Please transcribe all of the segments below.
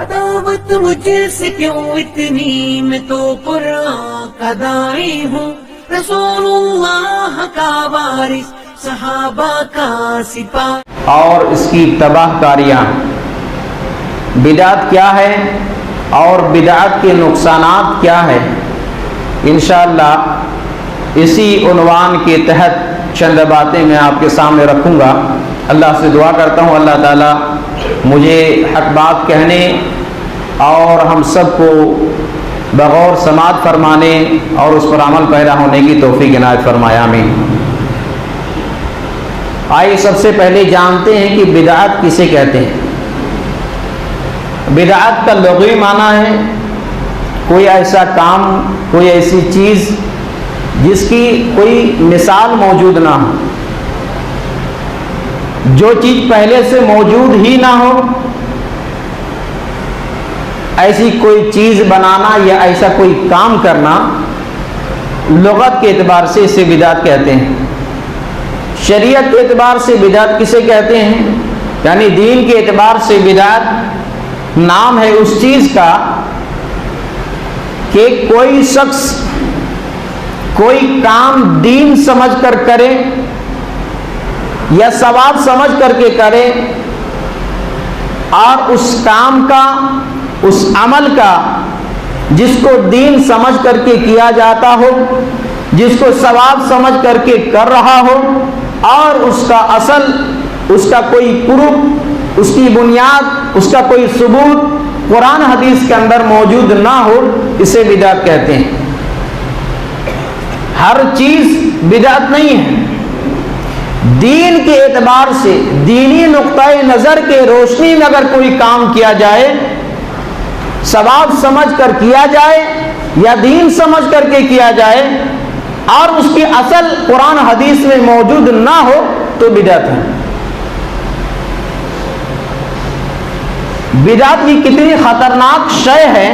عداوت مجھ سے کیوں اتنی، میں تو قرآن کا داعی ہوں، رسول اللہ کا وارث، صحابہ کا سپاہ۔ اور اس کی تباہ کاریاں، بدعت کیا ہے اور بدعت کے نقصانات کیا ہے، انشاءاللہ اسی عنوان کے تحت چند باتیں میں آپ کے سامنے رکھوں گا۔ اللہ سے دعا کرتا ہوں اللہ تعالیٰ مجھے حق بات کہنے اور ہم سب کو بغور سماعت فرمانے اور اس پر عمل پیرا ہونے کی توفیق عنایت فرمائے، آمین۔ آئیے سب سے پہلے جانتے ہیں کہ بدعت کسے کہتے ہیں۔ بدعت کا لغوی معنی ہے کوئی ایسا کام، کوئی ایسی چیز جس کی کوئی مثال موجود نہ ہو، جو چیز پہلے سے موجود ہی نہ ہو، ایسی کوئی چیز بنانا یا ایسا کوئی کام کرنا، لغت کے اعتبار سے اسے بدعت کہتے ہیں۔ شریعت کے اعتبار سے بدعت کسے کہتے ہیں، یعنی دین کے اعتبار سے بدعت نام ہے اس چیز کا کہ کوئی شخص کوئی کام دین سمجھ کر کرے یا ثواب سمجھ کر کے کرے، اور اس کام کا، اس عمل کا جس کو دین سمجھ کر کے کیا جاتا ہو، جس کو ثواب سمجھ کر کے کر رہا ہو، اور اس کا اصل، اس کا کوئی پروف، اس کی بنیاد، اس کا کوئی ثبوت قرآن حدیث کے اندر موجود نہ ہو، اسے بدعت کہتے ہیں۔ ہر چیز بدعت نہیں ہے، دین کے اعتبار سے، دینی نقطۂ نظر کے روشنی میں اگر کوئی کام کیا جائے، ثواب سمجھ کر کیا جائے یا دین سمجھ کر کے کیا جائے، اور اس کی اصل قرآن حدیث میں موجود نہ ہو تو بدعت ہے۔ بدعت کی کتنی خطرناک شے ہے،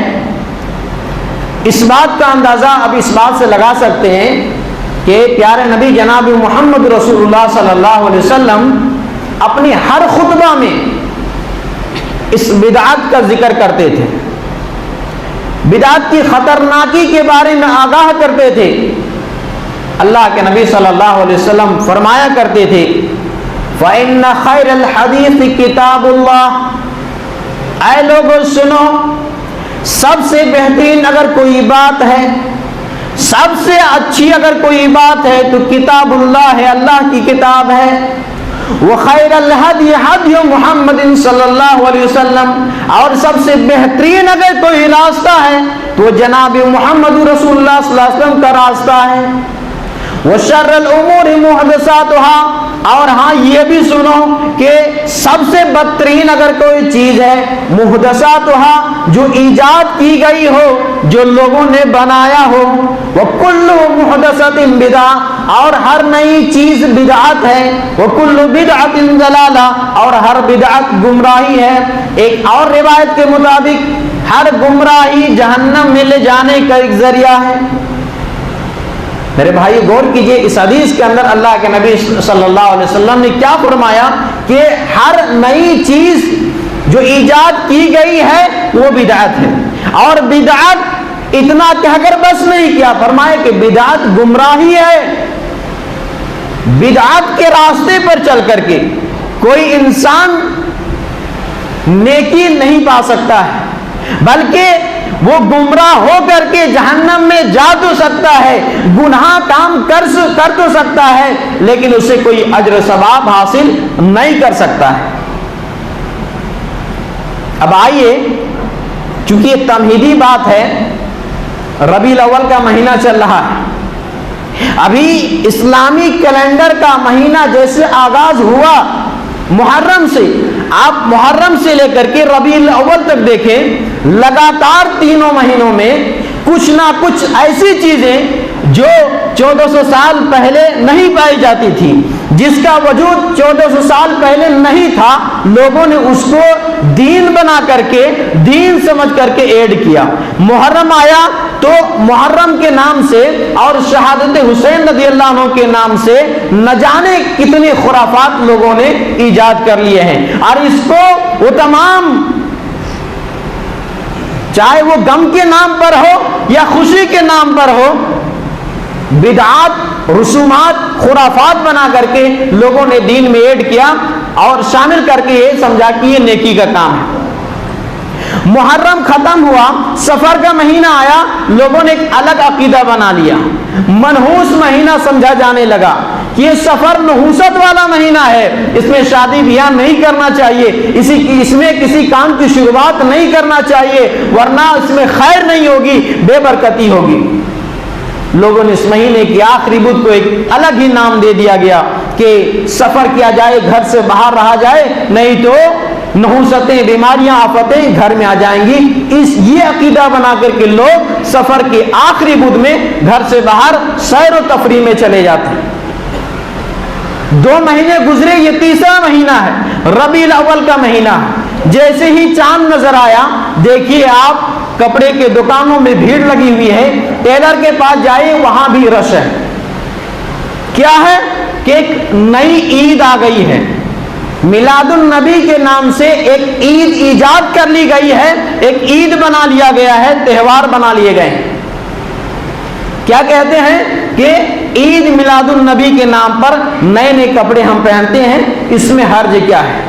اس بات کا اندازہ اب اس بات سے لگا سکتے ہیں کہ پیارے نبی جناب محمد رسول اللہ صلی اللہ علیہ وسلم اپنی ہر خطبہ میں اس بدعت کا ذکر کرتے تھے، بدعت کی خطرناکی کے بارے میں آگاہ کرتے تھے۔ اللہ کے نبی صلی اللہ علیہ وسلم فرمایا کرتے تھے فَإِنَّ خَيْرَ الْحَدِيثِ كِتَابُ اللَّهِ، اے لوگو سنو، سب سے بہترین اگر کوئی بات ہے، سب سے اچھی اگر کوئی بات ہے تو کتاب اللہ ہے، اللہ کی کتاب ہے۔ وَخَيْرَ الْهَدْيِ هَدْيُ مُحَمَّدٍ صلی اللہ علیہ وسلم، اور سب سے بہترین اگر کوئی راستہ ہے تو جناب محمد رسول اللہ صلی اللہ علیہ وسلم کا راستہ ہے۔ وَشَرَّ الْأُمُورِ مُحْدَثَاتُهَا، اور ہاں یہ بھی سنو کہ سب سے بدترین اگر کوئی چیز ہے محدثاتها، جو ایجاد کی گئی ہو، جو لوگوں نے بنایا ہو۔ وَكُلُّ مُحْدَثَةٍ بِدْعَةٍ، اور ہر نئی چیز بدعت ہے۔ وَكُلُّ بِدْعَةٍ ضَلَالَةٍ، اور ہر بدعت گمراہی ہے۔ ایک اور روایت کے مطابق ہر گمراہی جہنم میں لے جانے کا ایک ذریعہ ہے۔ میرے بھائی غور کیجئے، اس حدیث کے اندر اللہ کے نبی صلی اللہ علیہ وسلم نے کیا فرمایا کہ ہر نئی چیز جو ایجاد کی گئی ہے وہ بدعت ہے، اور بدعت اتنا کہہ کر بس نہیں کیا، فرمایا کہ بدعت گمراہی ہے۔ بدعت کے راستے پر چل کر کے کوئی انسان نیکی نہیں پا سکتا ہے، بلکہ وہ گمراہ ہو کر کے جہنم میں جا تو سکتا ہے، گناہ کام کر تو سکتا ہے، لیکن اسے کوئی اجر و ثواب حاصل نہیں کر سکتا ہے۔ اب آئیے، چونکہ یہ تمہیدی بات ہے، ربیع الاول کا مہینہ چل رہا ہے، ابھی اسلامی کیلنڈر کا مہینہ جیسے آغاز ہوا محرم سے، آپ محرم سے لے کر کے ربیع الاول تک دیکھیں، لگاتار تینوں مہینوں میں کچھ نہ کچھ ایسی چیزیں جو 1400 سال پہلے نہیں پائی جاتی تھی، جس کا وجود 1400 سال پہلے نہیں تھا، لوگوں نے اس کو دین بنا کر کے، دین سمجھ کر کے ایڈ کیا۔ محرم آیا تو محرم کے نام سے اور شہادت حسین رضی اللہ عنہ کے نام سے نہ جانے کتنے خرافات لوگوں نے ایجاد کر لیے ہیں، اور اس کو وہ تمام چاہے وہ غم کے نام پر ہو یا خوشی کے نام پر ہو، بدعات، رسومات، خرافات بنا کر کے لوگوں نے دین میں ایڈ کیا اور شامل کر کے یہ سمجھا کہ یہ نیکی کا کام ہے۔ محرم ختم ہوا، سفر کا مہینہ آیا، لوگوں نے ایک الگ عقیدہ بنا لیا، منحوس مہینہ سمجھا جانے لگا کہ یہ سفر نحوست والا مہینہ ہے، اس میں شادی بیاہ نہیں کرنا چاہیے، اس میں کسی کام کی شروعات نہیں کرنا چاہیے، ورنہ اس میں خیر نہیں ہوگی، بے برکتی ہوگی۔ لوگوں نے اس مہینے کی آخری بدھ کو ایک الگ ہی نام دے دیا گیا کہ سفر کیا جائے، گھر سے باہر رہا جائے، نہیں تو نحوستیں، بیماریاں، آفتیں گھر میں آ جائیں گی۔ یہ عقیدہ بنا کر کے لوگ سفر کے آخری بدھ میں گھر سے باہر سیر و تفریح میں چلے جاتے ہیں۔ 2 مہینے گزرے، یہ تیسرا مہینہ ہے، ربیع الاول کا مہینہ ہے۔ جیسے ہی چاند نظر آیا، دیکھیے آپ کپڑے کے دکانوں میں بھیڑ لگی ہوئی ہے، ٹیلر کے پاس جائے وہاں بھی رش ہے۔ کیا ہے کہ ایک نئی عید آ گئی ہے، میلاد النبی کے نام سے ایک عید ایجاد کر لی گئی ہے، ایک عید بنا لیا گیا ہے، تہوار بنا لیے گئے ہیں۔ کیا کہتے ہیں کہ عید میلاد النبی کے نام پر نئے نئے کپڑے ہم پہنتے ہیں، اس میں حرج کیا ہے؟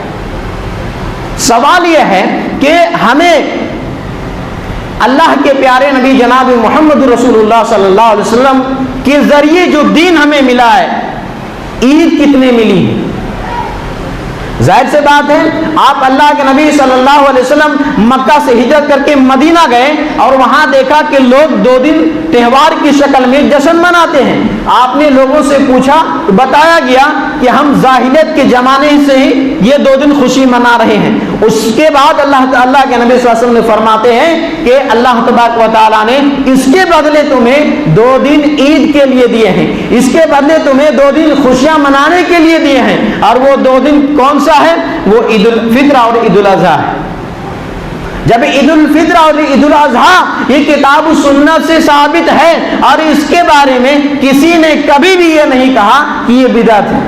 سوال یہ ہے کہ ہمیں اللہ کے پیارے نبی جناب محمد رسول اللہ صلی اللہ علیہ وسلم کے ذریعے جو دین ہمیں ملا ہے، عید کتنے ملی ہے؟ ظاہر سے بات ہے، آپ اللہ کے نبی صلی اللہ علیہ وسلم مکہ سے ہجرت کر کے مدینہ گئے اور وہاں دیکھا کہ لوگ 2 دن تہوار کی شکل میں جشن مناتے ہیں۔ آپ نے لوگوں سے پوچھا، بتایا گیا کہ ہم جاہلیت کے زمانے سے ہی یہ 2 دن خوشی منا رہے ہیں۔ اس کے بعد اللہ کے نبی صلی اللہ علیہ وسلم نے فرماتے ہیں کہ اللہ تبارک و تعالیٰ نے اس کے بدلے تمہیں 2 دن عید کے لیے دیے ہیں، اس کے بدلے تمہیں 2 دن خوشیاں منانے کے لیے دیے ہیں، اور وہ 2 دن کون سا ہے؟ وہ عید الفطر اور عید الاضحیٰ ہے۔ جب عید الفطر اور عید الاضحیٰ یہ کتاب و سنت سے ثابت ہے اور اس کے بارے میں کسی نے کبھی بھی یہ نہیں کہا کہ یہ بدعت ہے،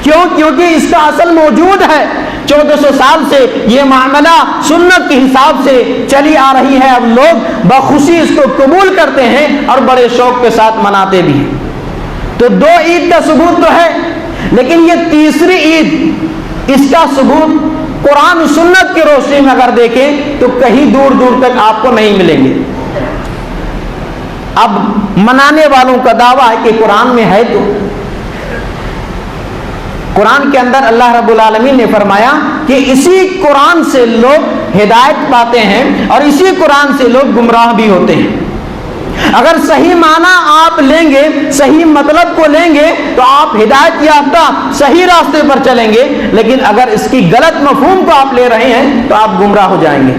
کیونکہ اس کا اصل موجود ہے۔ 1400 سال سے یہ معاملہ سنت کے حساب سے چلی آ رہی ہے، اب لوگ بخوشی اس کو قبول کرتے ہیں اور بڑے شوق کے ساتھ مناتے بھی ہیں۔ تو 2 عید کا ثبوت تو ہے، لیکن یہ تیسری عید، اس کا ثبوت قرآن و سنت کی روشنی میں اگر دیکھیں تو کہیں دور دور تک آپ کو نہیں ملیں گے۔ اب منانے والوں کا دعویٰ ہے کہ قرآن میں ہے، تو قرآن کے اندر اللہ رب العالمین نے فرمایا کہ اسی قرآن سے لوگ ہدایت پاتے ہیں اور اسی قرآن سے لوگ گمراہ بھی ہوتے ہیں۔ اگر صحیح معنی آپ لیں گے، صحیح مطلب کو لیں گے تو آپ ہدایت یافتہ صحیح راستے پر چلیں گے، لیکن اگر اس کی غلط مفہوم کو آپ لے رہے ہیں تو آپ گمراہ ہو جائیں گے۔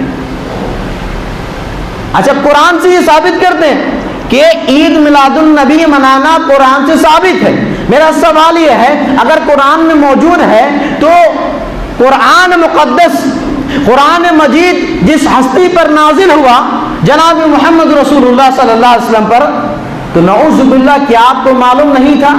اچھا، قرآن سے یہ ثابت کرتے ہیں کہ عید میلاد النبی منانا قرآن سے ثابت ہے۔ میرا سوال یہ ہے، اگر قرآن میں موجود ہے تو قرآن مقدس، قرآن مجید جس ہستی پر نازل ہوا جناب محمد رسول اللہ صلی اللہ علیہ وسلم پر، تو نعوذ باللہ کیا آپ کو معلوم نہیں تھا؟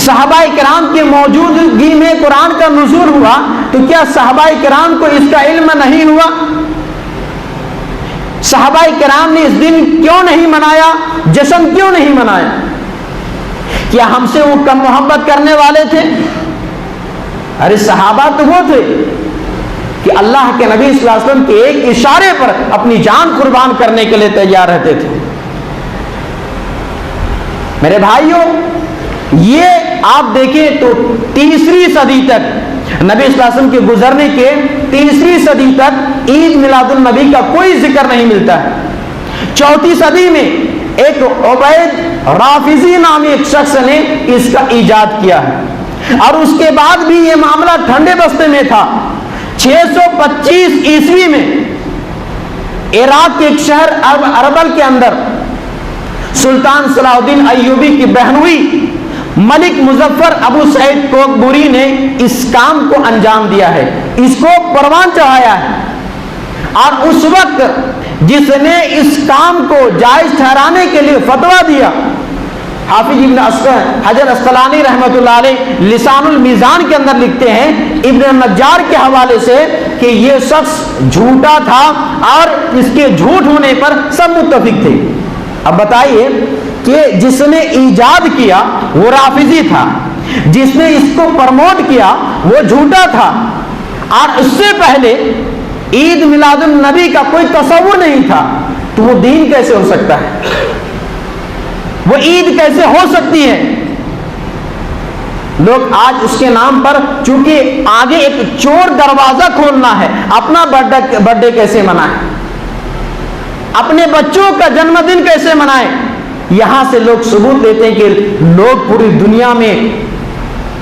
صحابہ کرام کی موجودگی میں قرآن کا نزول ہوا، تو کیا صحابہ کرام کو اس کا علم نہیں ہوا؟ صحابہ کرام نے اس دن کیوں نہیں منایا؟ جشن کیوں نہیں منایا؟ کیا ہم سے وہ کم محبت کرنے والے تھے؟ ارے صحابہ تو وہ تھے کہ اللہ کے نبی صلی اللہ علیہ وسلم کے ایک اشارے پر اپنی جان قربان کرنے کے لیے تیار رہتے تھے۔ میرے بھائیوں، یہ آپ دیکھیں تو 3ری صدی تک، نبی صلی اللہ علیہ وسلم کے گزرنے کے 3ری صدی تک عید میلاد النبی کا کوئی ذکر نہیں ملتا ہے۔ 4تھی صدی میں ایک عبید رافضی نامی ایک شخص نے اس کا ایجاد کیا ہے، اور اس کے بعد بھی یہ معاملہ ٹھنڈے بستے میں تھا۔ 625 عیسوی میں عراق کے ایک شہر اربل کے اندر سلطان صلاح الدین ایوبی کی بہنوئی ملک مظفر ابو سعید کوکبوری نے اس کام کو انجام دیا ہے، اس کو پروان چڑھایا ہے، اور اس وقت جس نے اس کام کو جائز ٹھہرانے کے لیے فتویٰ دیا، حافظ ابن حجر اسقلانی رحمۃ اللہ علیہ لسان المیزان کے اندر لکھتے ہیں ابن النجار کے حوالے سے کہ یہ شخص جھوٹا تھا اور اس کے جھوٹ ہونے پر سب متفق تھے۔ اب بتائیے کہ جس نے ایجاد کیا وہ رافضی تھا، جس نے اس کو پرموٹ کیا وہ جھوٹا تھا، اور اس سے پہلے عید میلاد النبی کا کوئی تصور نہیں تھا، تو وہ دین کیسے ہو سکتا ہے؟ وہ عید کیسے ہو سکتی ہے؟ لوگ آج اس کے نام پر چونکہ آگے ایک چور دروازہ کھولنا ہے، اپنا برتھ ڈے کیسے منائیں، اپنے بچوں کا جنم دن کیسے منائیں، یہاں سے لوگ ثبوت دیتے ہیں کہ لوگ پوری دنیا میں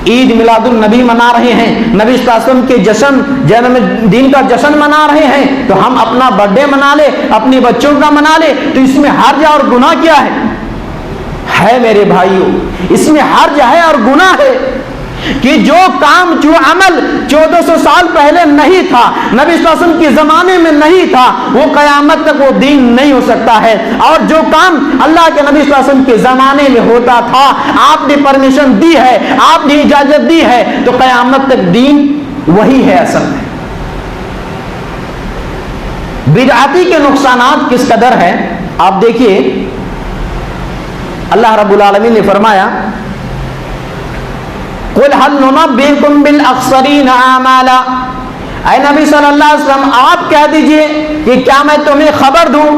عید میلاد النبی منا رہے ہیں، نبی صلی اللہ علیہ وسلم کے جشن جنم دن کا جشن منا رہے ہیں، تو ہم اپنا برتھ ڈے منا لے، اپنے بچوں کا منا لے، تو اس میں حرج اور گناہ کیا ہے میرے بھائیوں؟ اس میں حرج ہے اور گناہ ہے کہ جو کام جو عمل 1400 سال پہلے نہیں تھا، نبی صلی اللہ علیہ وسلم کے زمانے میں نہیں تھا، وہ قیامت تک وہ دین نہیں ہو سکتا ہے، اور جو کام اللہ کے نبی صلی اللہ علیہ وسلم کے زمانے میں ہوتا تھا، آپ نے پرمیشن دی ہے، آپ نے اجازت دی ہے، تو قیامت تک دین وہی ہے۔ اصل میں بدعتی کے نقصانات کس قدر ہیں آپ دیکھیے، اللہ رب العالمین نے فرمایا قُلْ هَلْ نُنَبِّئُكُمْ بِالْأَخْسَرِينَ أَعْمَالًا، اے نبی صلی اللہ علیہ وسلم آپ کہہ دیجئے کہ کیا میں تمہیں خبر دوں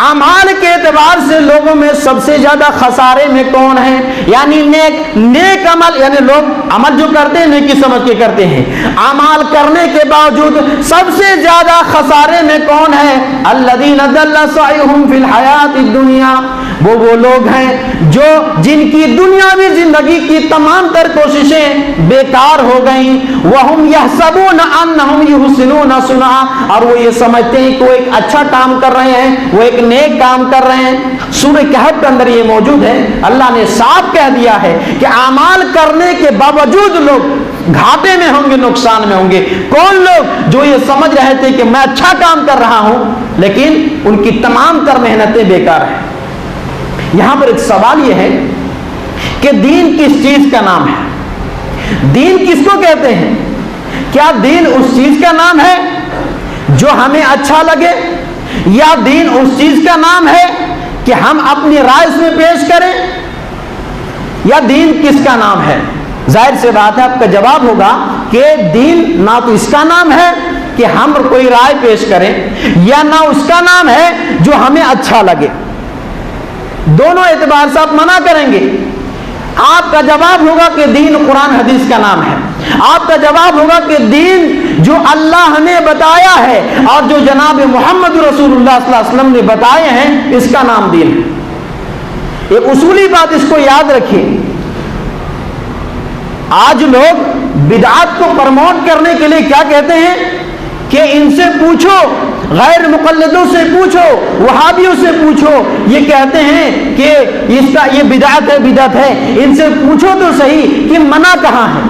اعمال کے اعتبار سے لوگوں میں سب سے زیادہ خسارے میں کون ہیں؟ یعنی نیک عمل، یعنی لوگ عمل جو کرتے ہیں نیکی سمجھ کے کرتے ہیں، اعمال کرنے کے باوجود سب سے زیادہ خسارے میں کون ہے؟ الذین ضل سعیہم فی الحیات الدنیا، وہ لوگ ہیں جو جن کی دنیاوی زندگی کی تمام تر کوششیں بیکار ہو گئیں، وہم یحسبون انہم یحسنون صنعا، اور وہ یہ سمجھتے ہیں کہ وہ ایک اچھا کام کر رہے ہیں، وہ ایک نیک کام کر رہے ہیں۔ سورہ کہف کے اندر یہ موجود ہے، اللہ نے صاف کہہ دیا ہے کہ اعمال کرنے کے باوجود لوگ گھاٹے میں ہوں گے، نقصان میں ہوں گے۔ کون لوگ؟ جو یہ سمجھ رہے تھے کہ میں اچھا کام کر رہا ہوں لیکن ان کی تمام تر محنتیں بیکار ہیں۔ یہاں پر ایک سوال یہ ہے کہ دین کس چیز کا نام ہے؟ دین کس کو کہتے ہیں؟ کیا دین اس چیز کا نام ہے جو ہمیں اچھا لگے، یا دین اس چیز کا نام ہے کہ ہم اپنی رائے اس میں پیش کریں، یا دین کس کا نام ہے؟ ظاہر سے بات ہے آپ کا جواب ہوگا کہ دین نہ تو اس کا نام ہے کہ ہم کوئی رائے پیش کریں، یا نہ اس کا نام ہے جو ہمیں اچھا لگے۔ دونوں اعتبار سے آپ منع کریں گے۔ آپ کا جواب ہوگا کہ دین قرآن حدیث کا نام ہے، آپ کا جواب ہوگا کہ دین جو اللہ نے بتایا ہے اور جو جناب محمد رسول اللہ صلی اللہ علیہ وسلم نے بتائے ہیں اس کا نام دین ہے۔ ایک اصولی بات اس کو یاد رکھیے، آج لوگ بدعات کو پرموٹ کرنے کے لیے کیا کہتے ہیں کہ ان سے پوچھو، غیر مقلدوں سے پوچھو، وہابیوں سے پوچھو، یہ کہتے ہیں کہ اس کا یہ بدعت ہے، ان سے پوچھو تو صحیح کہ منع کہاں ہے۔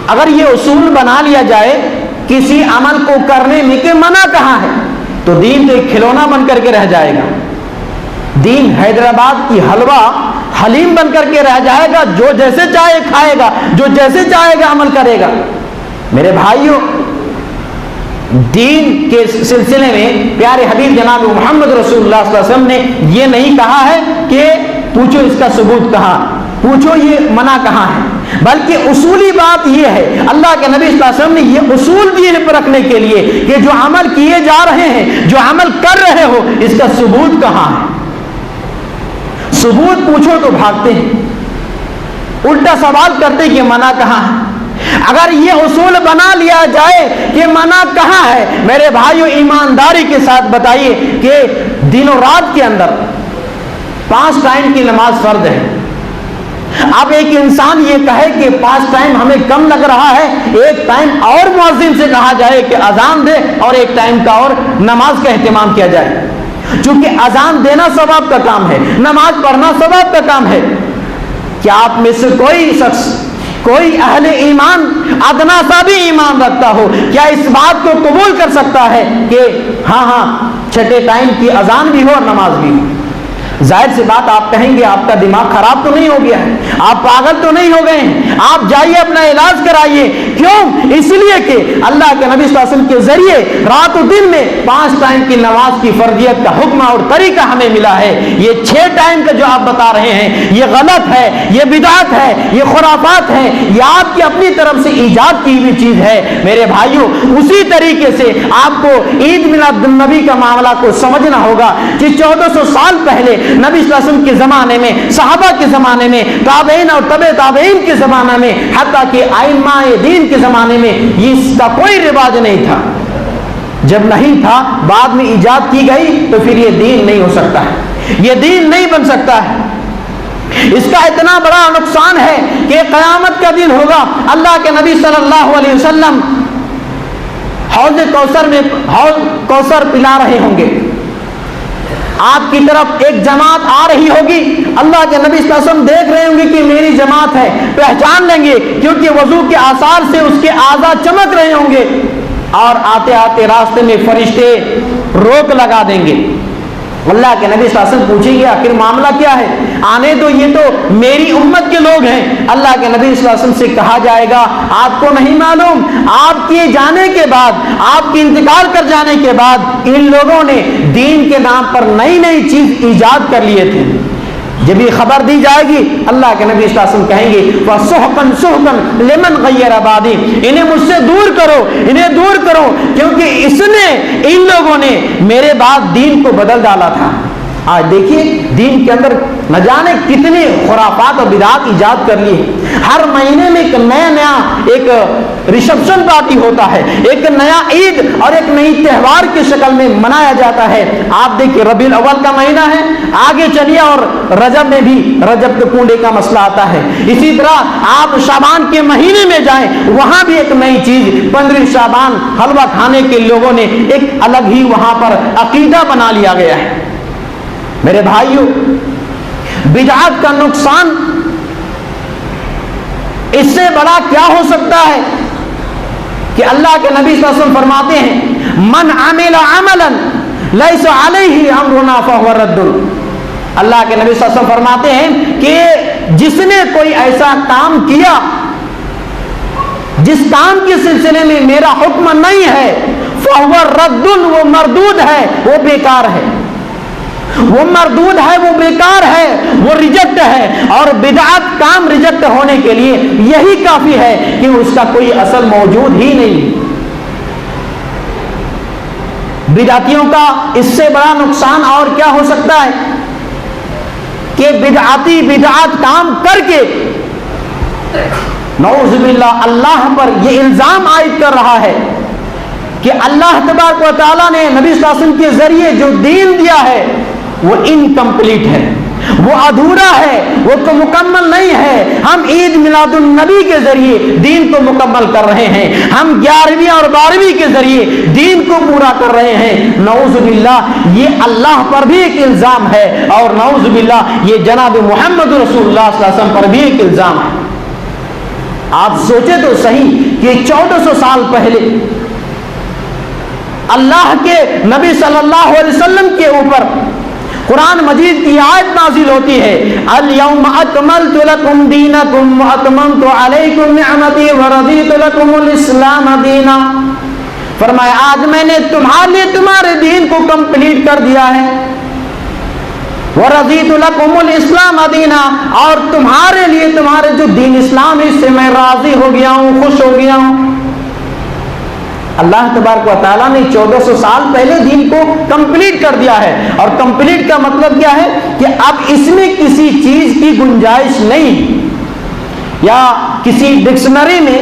اگر یہ اصول بنا لیا جائے کسی عمل کو کرنے میں کہ منع کہاں ہے، تو دین تو ایک کھلونا بن کر کے رہ جائے گا، دین حیدرآباد کی حلوہ حلیم بن کر کے رہ جائے گا، جو جیسے چاہے کھائے گا، جو جیسے چاہے گا عمل کرے گا۔ میرے بھائیوں، دین کے سلسلے میں پیارے حبیب جناب محمد رسول اللہ صلی اللہ علیہ وسلم نے یہ نہیں کہا ہے کہ پوچھو اس کا ثبوت کہاں، پوچھو یہ منع کہاں ہے، بلکہ اصولی بات یہ ہے، اللہ کے نبی صلی اللہ علیہ وسلم نے یہ اصول دین پر رکھنے کے لیے کہ جو عمل کیے جا رہے ہیں، جو عمل کر رہے ہو، اس کا ثبوت کہاں ہے۔ ثبوت پوچھو تو بھاگتے ہیں، الٹا سوال کرتے کہ منع کہاں ہے۔ اگر یہ اصول بنا لیا جائے کہ منع کہاں ہے، میرے بھائیو ایمانداری کے ساتھ بتائیے کہ دن و رات کے اندر 5 ٹائم کی نماز فرض ہے۔ اب ایک انسان یہ کہے کہ 5 ٹائم ہمیں کم لگ رہا ہے، ایک ٹائم اور مؤذن سے کہا جائے کہ اذان دے اور ایک ٹائم کا اور نماز کا اہتمام کیا جائے، چونکہ اذان دینا ثواب کا کام ہے، نماز پڑھنا ثواب کا کام ہے۔ کیا آپ میں سے کوئی شخص، کوئی اہل ایمان ادنا سا بھی ایمان رکھتا ہو، کیا اس بات کو قبول کر سکتا ہے کہ ہاں 6 ٹائم کی اذان بھی ہو اور نماز بھی ہو؟ ظاہر سی بات آپ کہیں گے آپ کا دماغ خراب تو نہیں ہو گیا ہے, آپ پاگل تو نہیں ہو گئے ہیں, آپ جائیے اپنا علاج کرائیے. کیوں؟ اس لیے کہ اللہ کے نبی صلی اللہ علیہ وسلم کے ذریعے رات و دن میں 5 ٹائم کی نماز کی فرضیت کا حکم اور طریقہ ہمیں ملا ہے. یہ 6 ٹائم کا جو آپ بتا رہے ہیں یہ غلط ہے, یہ بدعت ہے, یہ خرافات ہے, یہ آپ کی اپنی طرف سے ایجاد کی ہوئی چیز ہے. میرے بھائیوں, اسی طریقے سے آپ کو عید میلاد النبی کا معاملہ کو سمجھنا ہوگا کہ 1400 سال پہلے نبی صلی اللہ علیہ وسلم کے زمانے میں, صحابہ کے زمانے میں, تابعین اور تبع تابعین کے زمانے میں, حتیٰ کہ ائمہ دین کے زمانے میں اس کا کوئی رواج نہیں تھا. جب نہیں تھا, بعد میں ایجاد کی گئی, تو پھر یہ دین نہیں ہو سکتا ہے, یہ دین نہیں بن سکتا ہے. اس کا اتنا بڑا نقصان ہے کہ قیامت کا دن ہوگا, اللہ کے نبی صلی اللہ علیہ وسلم حوض کوثر پلا رہے ہوں گے, آپ کی طرف ایک جماعت آ رہی ہوگی, اللہ کے نبی صلی اللہ علیہ وسلم دیکھ رہے ہوں گے کہ میری جماعت ہے, پہچان لیں گے کیونکہ وضو کے آثار سے اس کے اعضاء چمک رہے ہوں گے, اور آتے آتے راستے میں فرشتے روک لگا دیں گے. اللہ کے نبی صلی اللہ علیہ وسلم پوچھیں گے آخر معاملہ کیا ہے, آنے دو, یہ تو میری امت کے لوگ ہیں. اللہ کے نبی صلی اللہ علیہ وسلم سے کہا جائے گا آپ کو نہیں معلوم, آپ کے جانے کے بعد, آپ کے انتقال کر جانے کے بعد ان لوگوں نے دین کے نام پر نئی نئی چیز ایجاد کر لیے تھے. جب یہ خبر دی جائے گی, اللہ کے نبی صلی اللہ علیہ وسلم کہیں گے وَسُحْقًا سُحْقًا لِمَنْ غَيَّرَ بَعْدِي, انہیں مجھ سے دور کرو, انہیں دور کرو, کیونکہ اس نے, ان لوگوں نے میرے بعد دین کو بدل ڈالا تھا. آج دیکھیے دین کے اندر نہ جانے کتنے خرافات اور بدعات ایجاد کر لی ہے. ہر مہینے میں ایک نیا ایک ریسپشن پارٹی ہوتا ہے, ایک نیا عید اور ایک نئی تہوار کی شکل میں منایا جاتا ہے. آپ دیکھیے ربیع الاول کا مہینہ ہے, آگے چلیے اور رجب میں بھی رجب کے کنڈے کا مسئلہ آتا ہے. اسی طرح آپ شعبان کے مہینے میں جائیں, وہاں بھی ایک نئی چیز 15 شعبان حلوہ کھانے کے لوگوں نے ایک الگ ہی وہاں پر عقیدہ بنا لیا گیا ہے. میرے بھائیوں, بدعات کا نقصان اس سے بڑا کیا ہو سکتا ہے کہ اللہ کے نبی صلی اللہ علیہ وسلم فرماتے ہیں من عمل عملا لیس علیہ امرنا فہو رد. اللہ کے نبی صلی اللہ علیہ وسلم فرماتے ہیں کہ جس نے کوئی ایسا کام کیا جس کام کے سلسلے میں میرا حکم نہیں ہے, فہو رد, وہ مردود ہے, وہ بیکار ہے, وہ مردود ہے, وہ بیکار ہے, وہ ریجیکٹ ہے. اور بدعت کام ریجیکٹ ہونے کے لیے یہی کافی ہے کہ اس کا کوئی اصل موجود ہی نہیں. بدعتیوں کا اس سے بڑا نقصان اور کیا ہو سکتا ہے کہ بدعتی بدعت کام کر کے نعوذ باللہ اللہ پر یہ الزام عائد کر رہا ہے کہ اللہ تبارک و تعالیٰ نے نبی صلی اللہ علیہ وسلم کے ذریعے جو دین دیا ہے وہ انکمپلیٹ ہے, وہ ادھورا ہے, وہ تو مکمل نہیں ہے. ہم عید میلاد النبی کے ذریعے دین کو مکمل کر رہے ہیں, ہم 11ویں اور 12ویں کے ذریعے دین کو پورا کر رہے ہیں. نعوذ باللہ یہ اللہ پر بھی ایک الزام ہے, اور نعوذ باللہ یہ جناب محمد رسول اللہ صلی اللہ علیہ وسلم پر بھی ایک الزام ہے. آپ سوچیں تو صحیح کہ 1400 سال پہلے اللہ کے نبی صلی اللہ علیہ وسلم کے اوپر قرآن مجید کی آیت نازل ہوتی ہے الیوم اکملت لکم دینکم واتممت علیکم نعمتی ورضیت لکم الاسلام دینا. فرمایا آج میں نے تمہارے لیے تمہارے دین کو کمپلیٹ کر دیا ہے, ورضیت لکم الاسلام دینا, اور تمہارے لیے تمہارے جو دین اسلام ہے اس سے میں راضی ہو گیا ہوں, خوش ہو گیا ہوں. اللہ تبارک و تعالیٰ نے 1400 سال پہلے دین کو کمپلیٹ کر دیا ہے. اور کمپلیٹ کا مطلب کیا ہے کہ اب اس میں کسی چیز کی گنجائش نہیں, یا کسی ڈکشنری میں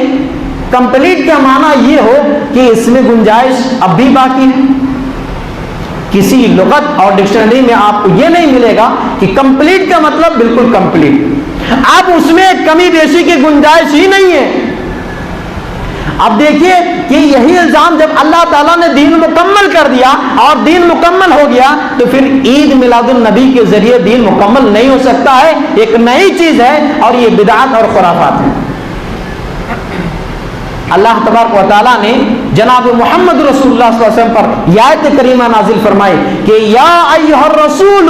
کمپلیٹ کا معنی یہ ہو کہ اس میں گنجائش اب بھی باقی ہے. کسی لغت اور ڈکشنری میں آپ کو یہ نہیں ملے گا کہ کمپلیٹ کا مطلب بالکل کمپلیٹ, اب اس میں کمی بیشی کی گنجائش ہی نہیں ہے. اب دیکھیے کہ یہی الزام جب اللہ تعالیٰ نے دین مکمل کر دیا اور دین مکمل ہو گیا, تو پھر عید میلاد النبی کے ذریعے دین مکمل نہیں ہو سکتا ہے, ایک نئی چیز ہے, اور یہ بدعات اور خرافات ہیں. اللہ تبارک و تعالیٰ نے جناب محمد رسول اللہ صلی اللہ علیہ وسلم پر یہ آیت کریمہ نازل فرمائی کہ یا ایھا الرسول